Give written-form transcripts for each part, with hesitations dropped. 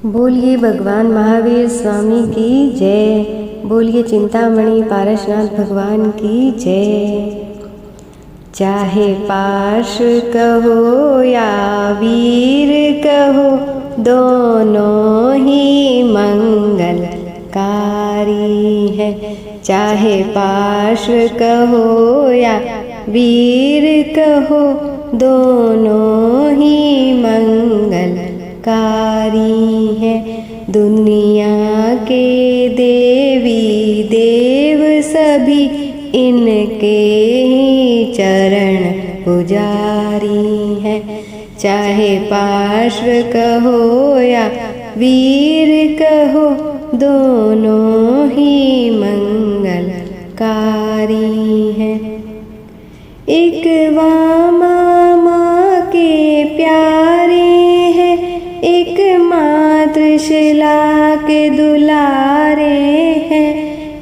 बोलिए भगवान महावीर स्वामी की जय। बोलिए चिंतामणि पारसनाथ भगवान की जय। चाहे पार्श्व कहो या वीर कहो, दोनों ही मंगलकारी है। चाहे पार्श्व कहो या वीर कहो, दोनों ही मंगलकारी है। दुनिया के देवी देव सभी इनके ही चरण पुजारी है। चाहे पार्श्व कहो या वीर कहो, दोनों ही मंगलकारी है। एक वामा माँ के प्यारे हैं, एक मातृशिला के दुलारे हैं।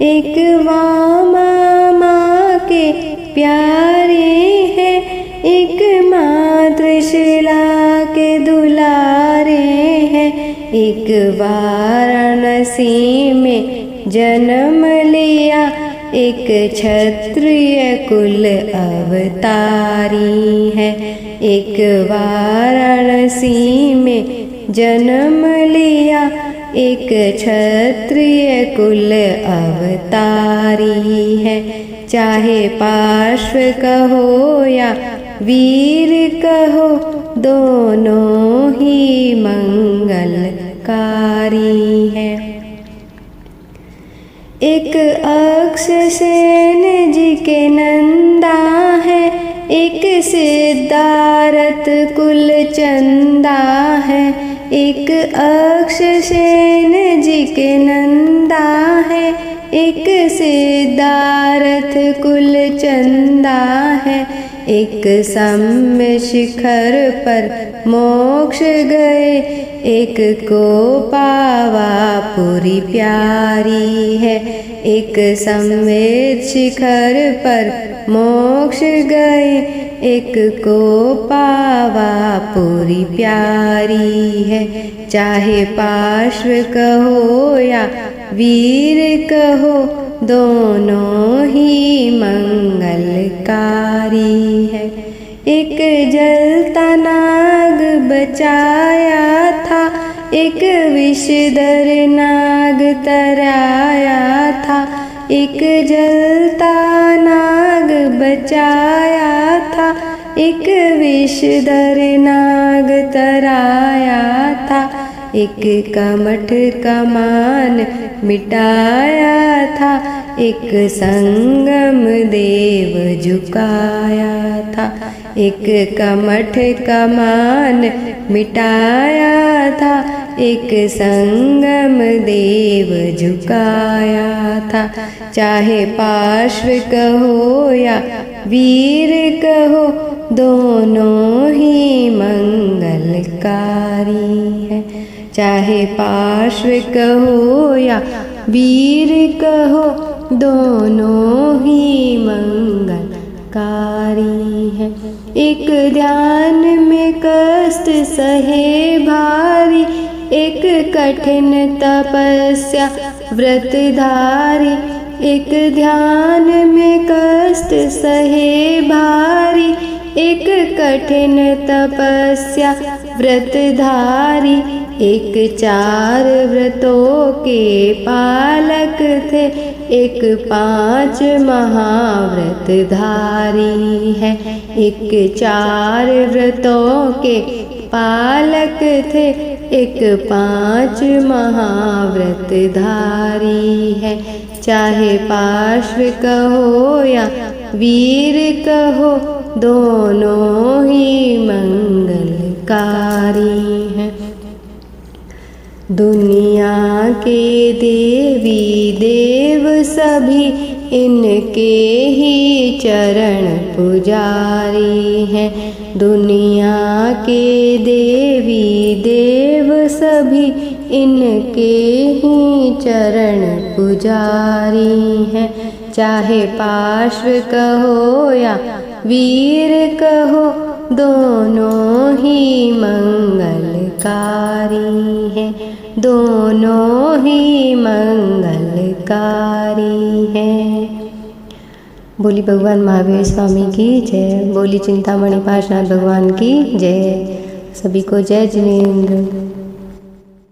एक वामा माँ के प्यारे हैं, एक मातृशिला के दुलारे हैं। एक वाराणसी में जन्म लिया, एक क्षत्रिय कुल अवतारी है। एक वाराणसी में जन्म लिया, एक क्षत्रिय कुल अवतारी है। चाहे पार्श्व कहो या वीर कहो, दोनों ही मंगलकारी है। एक अक्षसेन जी के नंदा है, एक सिद्धारथ कुल चंदा है। एक अक्षसेन जी के नंदा है, एक सिद्धारथ कुल चंदा है। एक सम्य शिखर पर मोक्ष गए, एक को पावा पूरी प्यारी है। एक सम्य शिखर पर मोक्ष गए, एक को पावा पूरी प्यारी है। चाहे पार्श्व कहो या वीर कहो, दोनों ही मंगलकारी है। एक जलता नाग बचाया था, एक विषधर नाग तराया था। एक जलता नाग बचाया था, एक विषधर नाग तराया था। एक कमठ कमान मिटाया था, एक संगम देव झुकाया था। एक कमठ कमान मिटाया था, एक संगम देव झुकाया था। चाहे पार्श्व कहो या वीर कहो, दोनों ही मंगलकारी है। चाहे पार्श्व कहो या वीर कहो, दोनों ही मंगलकारी है। एक ध्यान में कष्ट सहे भारी, एक कठिन तपस्या व्रतधारी। एक ध्यान में कष्ट सहे भारी, एक कठिन तपस्या व्रतधारी। एक 4 व्रतों के पालक थे, एक 5 महाव्रतधारी है। एक 4 व्रतों के पालक थे, एक 5 महाव्रतधारी है। चाहे पार्श्व कहो या वीर कहो, दोनों ही मंगलकारी हैं। दुनिया के देवी देव सभी इनके ही चरण पुजारी हैं। दुनिया के देवी देव सभी इनके ही चरण पुजारी हैं। चाहे पार्श्व कहो या वीर कहो, दोनों ही मंगलकारी हैं, दोनों ही मंगलकारी हैं। बोली भगवान महावीर स्वामी की जय, बोली चिंतामणि पार्श्वनाथ भगवान की जय। सभी को जय जिनेंद्र।